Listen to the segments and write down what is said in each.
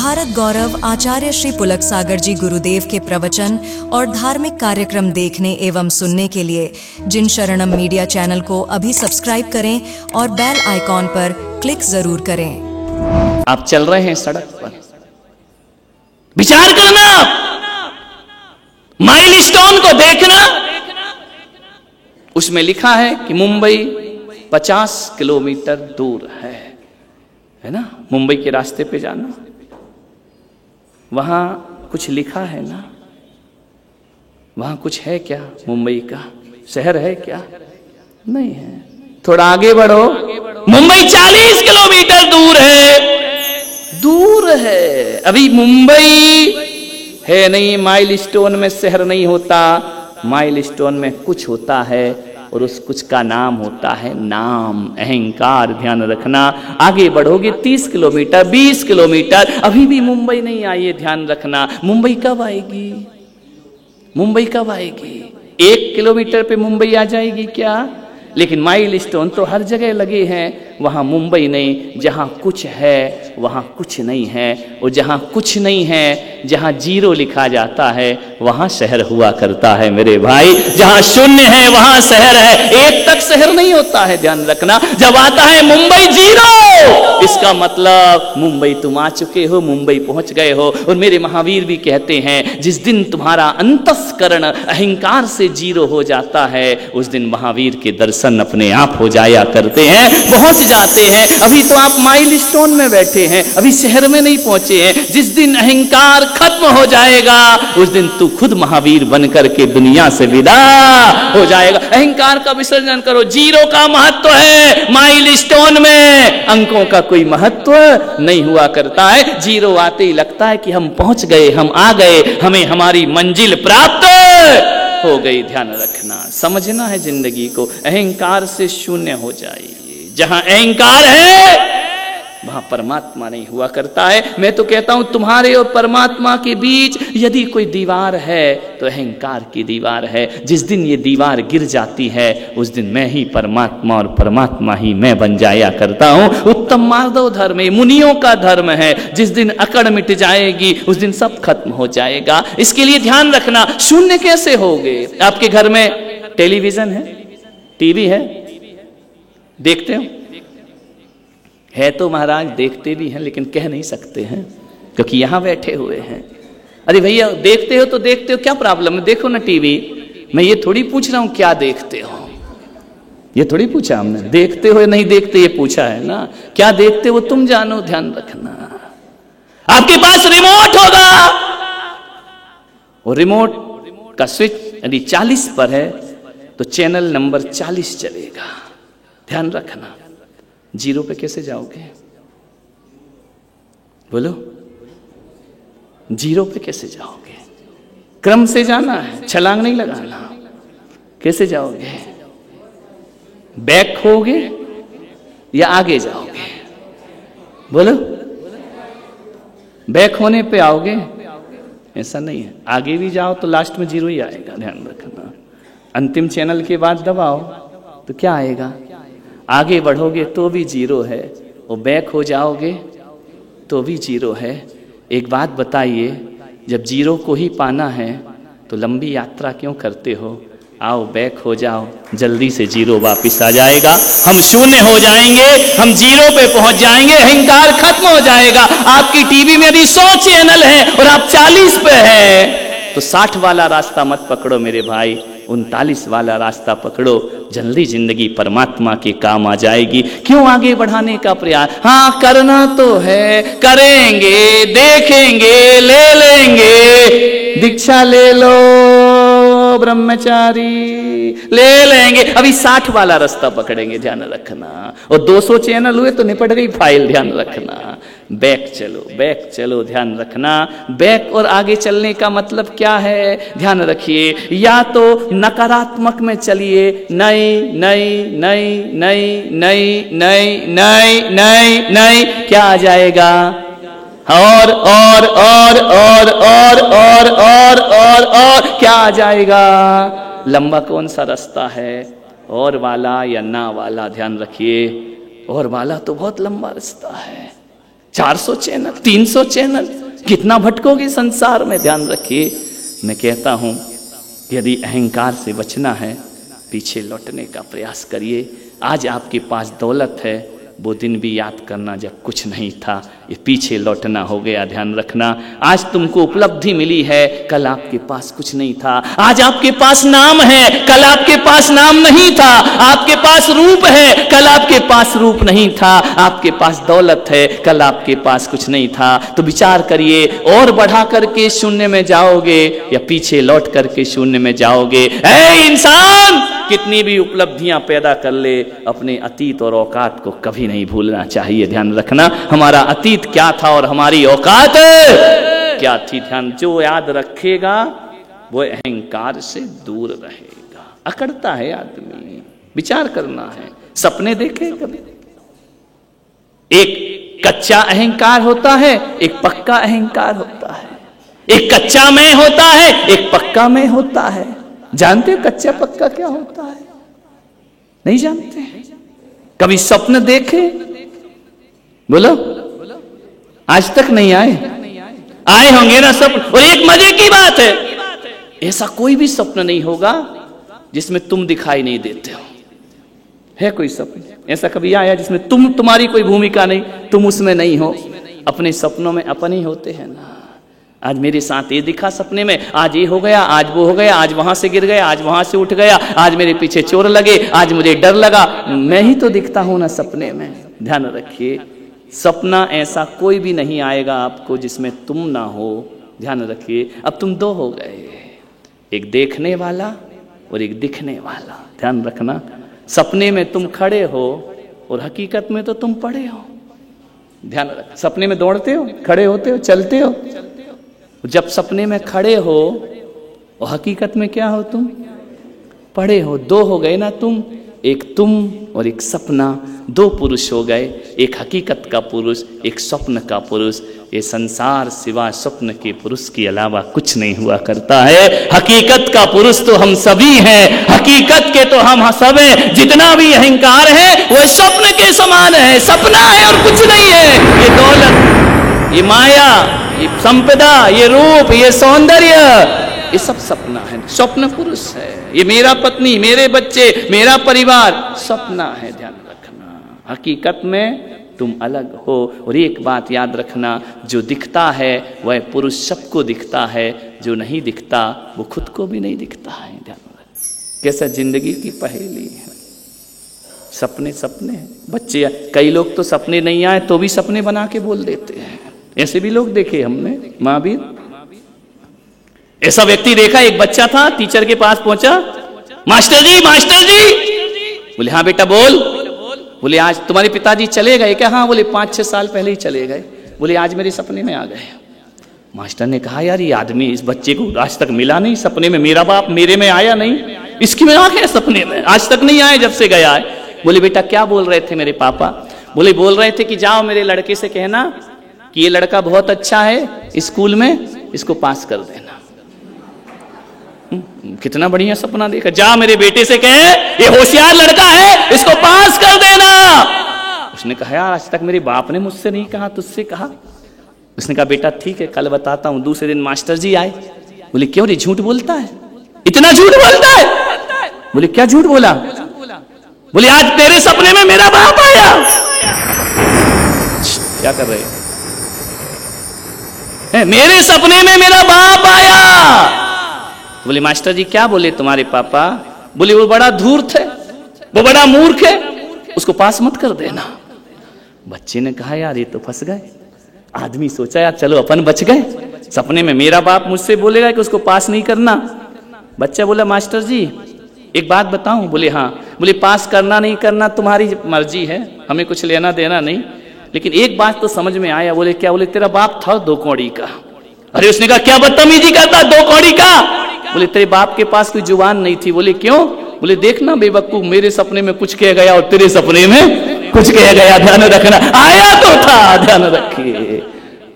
भारत गौरव आचार्य श्री पुलक सागर जी गुरुदेव के प्रवचन और धार्मिक कार्यक्रम देखने एवं सुनने के लिए जिन शरणम मीडिया चैनल को अभी सब्सक्राइब करें और बेल आइकॉन पर क्लिक जरूर करें। आप चल रहे हैं सड़क पर, विचार करना, माइलस्टोन को देखना। उसमें लिखा है कि मुंबई 50 किलोमीटर दूर है ना। मुंबई के रास्ते पे जाना, वहां कुछ लिखा है ना, वहां कुछ है क्या? मुंबई का शहर है क्या? नहीं है। थोड़ा आगे बढ़ो, मुंबई 40 किलोमीटर दूर है। अभी मुंबई है नहीं, माइलस्टोन में शहर नहीं होता, माइलस्टोन में कुछ होता है और उस कुछ का नाम होता है नाम, अहंकार। ध्यान रखना, आगे बढ़ोगे 30 किलोमीटर 20 किलोमीटर, अभी भी मुंबई नहीं आई है। ध्यान रखना, मुंबई कब आएगी? मुंबई कब आएगी? 1 किलोमीटर पे मुंबई आ जाएगी क्या? लेकिन माइलस्टोन तो हर जगह लगे हैं। वहां मुंबई नहीं, जहां कुछ है वहां कुछ नहीं है, और जहां कुछ नहीं है, जहां जीरो लिखा जाता है वहां शहर हुआ करता है मेरे भाई। जहां शून्य है वहां शहर है, एक तक शहर नहीं होता है। ध्यान रखना, जब आता है मुंबई जीरो, इसका मतलब मुंबई तुम आ चुके हो, मुंबई पहुंच गए हो। और मेरे महावीर भी कहते हैं, जिस दिन तुम्हारा अंतस्करण अहंकार से जीरो हो जाता है, उस दिन महावीर के दर्शन अपने आप हो जाया करते हैं, पहुंच जाते हैं। अभी तो आप माइलस्टोन में बैठे हैं, अभी शहर में नहीं पहुंचे हैं। जिस दिन अहंकार खत्म हो जाएगा, उस दिन तू खुद महावीर बनकर के दुनिया से विदा हो जाएगा। अहंकार का विसर्जन करो। जीरो का महत्व है, माइलस्टोन में अंकों का कोई महत्व नहीं हुआ करता है। जीरो आते ही लगता है कि हम पहुंच गए, हम आ गए, हमें हमारी मंजिल प्राप्त हो गई। ध्यान रखना, समझना है जिंदगी को, अहंकार से शून्य हो जाइए। जहां अहंकार है वहां परमात्मा नहीं हुआ करता है। मैं तो कहता हूं, तुम्हारे और परमात्मा के बीच यदि कोई दीवार है तो अहंकार की दीवार है। जिस दिन ये दीवार गिर जाती है, उस दिन मैं ही परमात्मा और परमात्मा ही मैं बन जाया करता हूं। उत्तम मार्दव धर्म है, मुनियों का धर्म है। जिस दिन अकड़ मिट जाएगी, उस दिन सब खत्म हो जाएगा। इसके लिए ध्यान रखना, शून्य कैसे होगे? आपके घर में टेलीविजन है, टीवी है, देखते हो? है तो महाराज देखते भी हैं, लेकिन कह नहीं सकते हैं क्योंकि यहां बैठे हुए हैं। अरे भैया देखते हो तो देखते हो, क्या प्रॉब्लम है? देखो ना टीवी। मैं ये थोड़ी पूछ रहा हूं क्या देखते हो, ये थोड़ी पूछा हमने। देखते हो या नहीं देखते ये पूछा है ना। क्या देखते हो तुम जानो। ध्यान रखना, आपके पास रिमोट होगा, और रिमोट का स्विच यदि 40 पर है तो चैनल नंबर 40 चलेगा। ध्यान रखना, जीरो पे कैसे जाओगे? बोलो, जीरो पे कैसे जाओगे? क्रम से जाना है, छलांग नहीं लगाना। कैसे जाओगे? बैक होगे या आगे जाओगे? बोलो, बैक होने पे आओगे? ऐसा नहीं है, आगे भी जाओ तो लास्ट में जीरो ही आएगा। ध्यान रखना, अंतिम चैनल के बाद दबाओ तो क्या आएगा? आगे बढ़ोगे तो भी जीरो है, और बैक हो जाओगे तो भी जीरो है। एक बात बताइए, जब जीरो को ही पाना है तो लंबी यात्रा क्यों करते हो? आओ बैक हो जाओ, जल्दी से जीरो वापस आ जाएगा। हम शून्य हो जाएंगे, हम जीरो पे पहुंच जाएंगे, अहंकार खत्म हो जाएगा। आपकी टीवी में यदि 100 चैनल है और आप 40 पे हैं, तो 60 वाला रास्ता मत पकड़ो मेरे भाई, 39 वाला रास्ता पकड़ो। जल्दी जिंदगी परमात्मा के काम आ जाएगी। क्यों आगे बढ़ाने का प्रयास? हाँ करना तो है, करेंगे, देखेंगे, ले लेंगे, दीक्षा ले लो ब्रह्मचारी, ले लेंगे। अभी 60 वाला रास्ता पकड़ेंगे। ध्यान रखना, और 200 चैनल हुए तो निपट गई फाइल। ध्यान रखना, बैक चलो, बैक चलो। ध्यान रखना, बैक और आगे चलने का मतलब क्या है? ध्यान रखिए, या तो नकारात्मक में चलिए, नई नई नई नई नई नई नई नई नई, क्या आ जाएगा? और क्या आ जाएगा? लंबा कौन सा रास्ता है, और वाला या ना वाला? ध्यान रखिए, और वाला तो बहुत लंबा रास्ता है। 400 चैनल, 300 चैनल, कितना भटकोगे संसार में। ध्यान रखिए, मैं कहता हूं यदि अहंकार से बचना है, पीछे लौटने का प्रयास करिए। आज आपके पास दौलत है, वो दिन भी याद करना जब कुछ नहीं था, ये पीछे लौटना हो गया। ध्यान रखना, आज तुमको उपलब्धि मिली है, कल आपके पास कुछ नहीं था। आज आपके पास नाम है, कल आपके पास नाम नहीं था। आपके पास रूप है, कल आपके पास रूप नहीं था। आपके पास दौलत है, कल आपके पास कुछ नहीं था। तो विचार करिए, और बढ़ा करके शून्य में जाओगे या पीछे लौट करके शून्य में जाओगे। ऐ इंसान, कितनी भी उपलब्धियां पैदा कर ले, अपने अतीत और औकात को कभी नहीं भूलना चाहिए। ध्यान रखना, हमारा अतीत क्या था और हमारी औकात क्या थी। ध्यान, जो याद रखेगा वो अहंकार से दूर रहेगा। अकड़ता है आदमी, विचार करना है। सपने देखे कभी? एक कच्चा अहंकार होता है, एक पक्का अहंकार होता है। एक कच्चा मैं होता है, एक पक्का मैं होता है। जानते हो कच्चा पक्का क्या होता है? नहीं जानते? कभी स्वप्न देखे? बोलो, आज तक नहीं आए? आए होंगे ना स्वप्न। और एक मजे की बात है, ऐसा कोई भी स्वप्न नहीं होगा जिसमें तुम दिखाई नहीं देते हो। है कोई स्वप्न ऐसा कभी आया जिसमें तुम्हारी कोई भूमिका नहीं, तुम उसमें नहीं हो? अपने सपनों में अपन ही होते हैं ना। आज मेरे साथ ये दिखा सपने में, आज ये हो गया, आज वो हो गया, आज वहां से गिर गया, आज वहां से उठ गया, आज मेरे पीछे चोर लगे, आज मुझे डर लगा। मैं ही तो दिखता हूं ना सपने में। ध्यान रखिए, सपना ऐसा कोई भी नहीं आएगा आपको जिसमें तुम ना हो। ध्यान रखिए, अब तुम दो हो गए, एक देखने वाला और एक दिखने वाला। ध्यान रखना, सपने में तुम खड़े हो और हकीकत में तो तुम पड़े हो। ध्यान रख, सपने में दौड़ते हो, खड़े होते हो, चलते हो। जब सपने में खड़े हो और हकीकत में क्या हो? तुम पड़े हो। दो हो गए ना तुम, एक तुम और एक सपना। दो पुरुष हो गए, एक हकीकत का पुरुष, एक स्वप्न का पुरुष। ये संसार सिवाय स्वप्न के पुरुष के अलावा कुछ नहीं हुआ करता है। हकीकत का पुरुष तो हम सभी हैं, हकीकत के तो हम सब हैं। जितना भी अहंकार है वो स्वप्न के समान है, सपना है और कुछ नहीं है। ये दौलत, ये माया, ये संपदा, ये रूप, ये सौंदर्य, ये सब सपना है। स्वप्न पुरुष है। ये मेरा पत्नी, मेरे बच्चे, मेरा परिवार, सपना है। ध्यान रखना, हकीकत में तुम अलग हो। और एक बात याद रखना, जो दिखता है वह पुरुष सबको दिखता है, जो नहीं दिखता वो खुद को भी नहीं दिखता है। ध्यान रखना, कैसा जिंदगी की पहेली है। सपने सपने हैं। बच्चे, कई लोग तो सपने नहीं आए तो भी सपने बना के बोल देते हैं। ऐसे भी लोग देखे हमने। महावीर, ऐसा व्यक्ति देखा, एक बच्चा था, टीचर के पास पहुंचा, मास्टर जी, मास्टर जी। बोले हाँ बेटा बोल। बोले आज तुम्हारे पिताजी चले गए क्या? हाँ। बोले 5-6 साल पहले ही चले गए। बोले आज मेरे सपने में आ गए। मास्टर ने कहा यार ये आदमी, इस बच्चे को आज तक मिला नहीं सपने में, मेरा बाप मेरे में आया नहीं, इसकी में आ गया सपने में, आज तक नहीं आया जब से गया है। बोले बेटा क्या बोल रहे थे मेरे पापा? बोले बोल रहे थे कि जाओ मेरे लड़के से कहना कि ये लड़का बहुत अच्छा है स्कूल में, इसको पास कर देना। कितना बढ़िया सपना देखा। जा मेरे बेटे से कहे ये होशियार लड़का है, इसको पास कर देना। उसने कहा यार आज तक मेरे बाप ने मुझसे नहीं कहा, तुझसे कहा। उसने कहा बेटा ठीक है कल बताता हूं। दूसरे दिन मास्टर जी आए। बोले क्यों रे झूठ बोलता है, इतना झूठ बोलता है? बोले क्या झूठ बोला? बोले आज तेरे सपने में मेरा बाप आया। क्या कर रहे हैं? मेरे सपने में मेरा बाप आया। बोले मास्टर जी क्या बोले तुम्हारे पापा? बोले वो बड़ा धूर्त है, वो बड़ा मूर्ख है, उसको पास मत कर देना। बच्चे ने कहा यार ये तो फंस गए। आदमी सोचा यार चलो अपन बच गए, सपने में मेरा बाप मुझसे बोलेगा कि उसको पास नहीं करना। बच्चा बोला मास्टर जी एक बात बताऊं? बोले हाँ। बोले पास करना नहीं करना तुम्हारी मर्जी है, हमें कुछ लेना देना नहीं, लेकिन एक बात तो समझ में आया। बोले क्या? बोले तेरा बाप था 2 कौड़ी का। अरे उसने कहा क्या बदतमीजी करता, 2 कौड़ी का? बोले तेरे बाप के पास कोई जुबान नहीं थी। बोले क्यों? बोले देखना बेवकूफ, मेरे सपने में कुछ कह गया और तेरे सपने में कुछ कह गया। ध्यान रखना, आया तो था। ध्यान रखिए,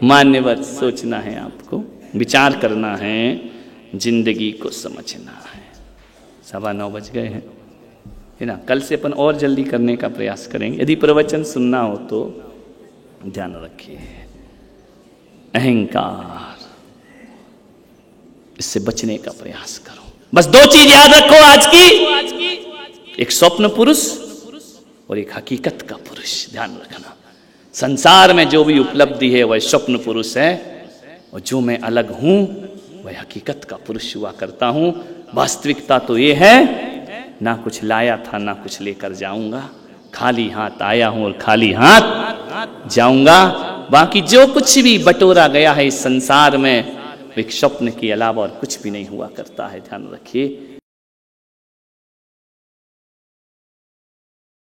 मान्यवर सोचना है आपको, विचार करना है, जिंदगी को समझना है। 9:15 बज गए हैं, है ना। कल से अपन और जल्दी करने का प्रयास करेंगे। यदि प्रवचन सुनना हो तो ध्यान रखिए, अहंकार, इससे बचने का प्रयास करो। बस दो चीज याद रखो आज की, एक स्वप्न पुरुष और एक हकीकत का पुरुष। ध्यान रखना, संसार में जो भी उपलब्धि है वह स्वप्न पुरुष है, और जो मैं अलग हूं वह हकीकत का पुरुष हुआ करता हूं। वास्तविकता तो ये है, ना कुछ लाया था ना कुछ लेकर जाऊंगा, खाली हाथ आया हूं और खाली हाथ जाऊंगा। बाकी जो कुछ भी बटोरा गया है इस संसार में, एक स्वप्न के अलावा और कुछ भी नहीं हुआ करता है। ध्यान रखिए।